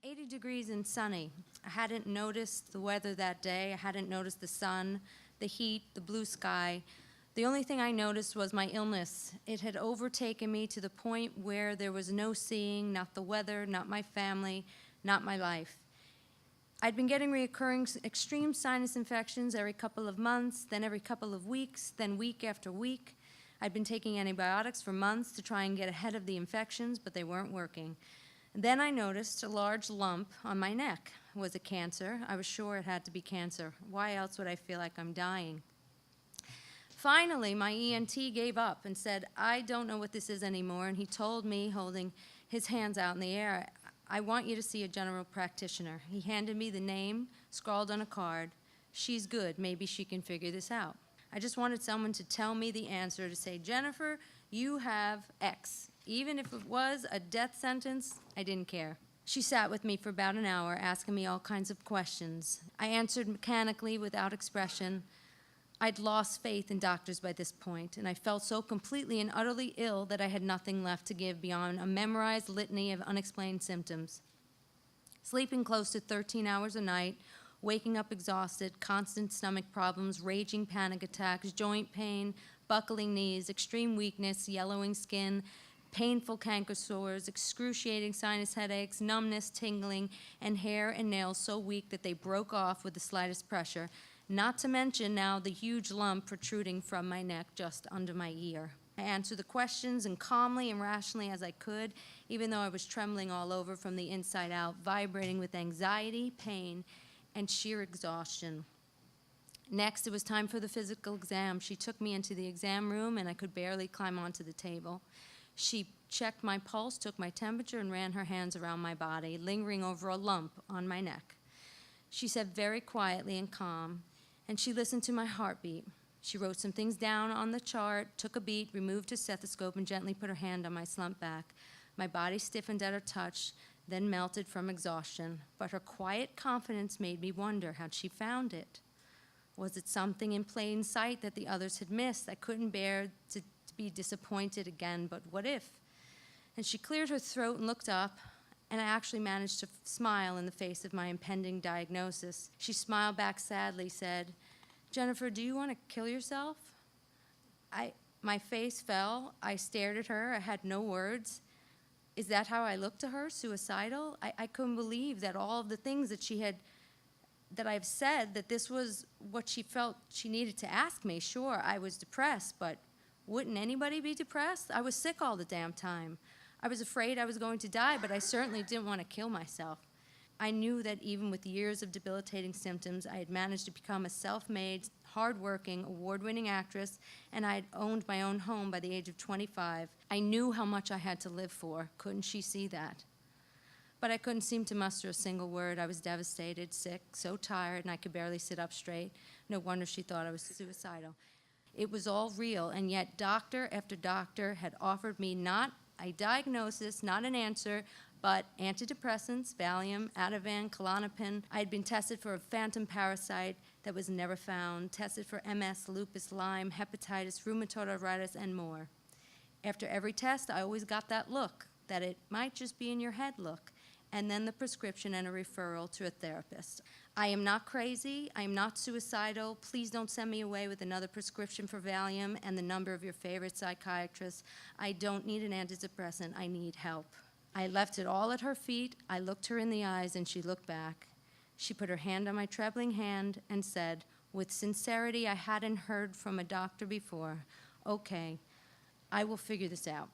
80 degrees and sunny. I hadn't noticed the weather that day. I hadn't noticed the sun, the heat, the blue sky. The only thing I noticed was my illness. It had overtaken me to the point where there was no seeing, not the weather, not my family, not my life. I'd been getting recurring extreme sinus infections every couple of months, then every couple of weeks, then week after week. I'd been taking antibiotics for months to try and get ahead of the infections, but they weren't working. Then I noticed a large lump on my neck. Was it cancer? I was sure it had to be cancer. Why else would I feel like I'm dying? Finally, my ENT gave up and said, I don't know what this is anymore, and he told me, holding his hands out in the air, I want you to see a general practitioner. He handed me the name, scrawled on a card. She's good. Maybe she can figure this out. I just wanted someone to tell me the answer, to say, Jennifer, you have X. Even if it was a death sentence, I didn't care. She sat with me for about an hour, asking me all kinds of questions. I answered mechanically, without expression. I'd lost faith in doctors by this point, and I felt so completely and utterly ill that I had nothing left to give beyond a memorized litany of unexplained symptoms. Sleeping close to 13 hours a night, waking up exhausted, constant stomach problems, raging panic attacks, joint pain, buckling knees, extreme weakness, yellowing skin, painful canker sores, excruciating sinus headaches, numbness, tingling, and hair and nails so weak that they broke off with the slightest pressure, not to mention now the huge lump protruding from my neck just under my ear. I answered the questions as calmly and rationally as I could, even though I was trembling all over from the inside out, vibrating with anxiety, pain, and sheer exhaustion. Next, it was time for the physical exam. She took me into the exam room, and I could barely climb onto the table. She checked my pulse, took my temperature, and ran her hands around my body, lingering over a lump on my neck. She said very quietly and calm, and she listened to my heartbeat. She wrote some things down on the chart, took a beat, removed her stethoscope, and gently put her hand on my slumped back. My body stiffened at her touch, then melted from exhaustion. But her quiet confidence made me wonder how she found it. Was it something in plain sight that the others had missed? I couldn't bear to be disappointed again, but what if? And she cleared her throat and looked up, and I actually managed to smile in the face of my impending diagnosis. She smiled back sadly, said, Jennifer, do you want to kill yourself? My face fell. I stared at her. I had no words. Is that how I looked to her, suicidal? I couldn't believe that all of the things that I've said, that this was what she felt she needed to ask me. Sure, I was depressed, but wouldn't anybody be depressed? I was sick all the damn time. I was afraid I was going to die, but I certainly didn't want to kill myself. I knew that even with years of debilitating symptoms, I had managed to become a self-made, hard-working, award-winning actress, and I had owned my own home by the age of 25. I knew how much I had to live for. Couldn't she see that? But I couldn't seem to muster a single word. I was devastated, sick, so tired, and I could barely sit up straight. No wonder she thought I was suicidal. It was all real, and yet doctor after doctor had offered me not a diagnosis, not an answer, but antidepressants, Valium, Ativan, Klonopin. I had been tested for a phantom parasite that was never found, tested for MS, lupus, Lyme, hepatitis, rheumatoid arthritis, and more. After every test, I always got that look, that it might just be in your head look, and then the prescription and a referral to a therapist. I am not crazy. I am not suicidal. Please don't send me away with another prescription for Valium and the number of your favorite psychiatrists. I don't need an antidepressant. I need help. I left it all at her feet. I looked her in the eyes, and she looked back. She put her hand on my trembling hand and said, with sincerity I hadn't heard from a doctor before, okay, I will figure this out.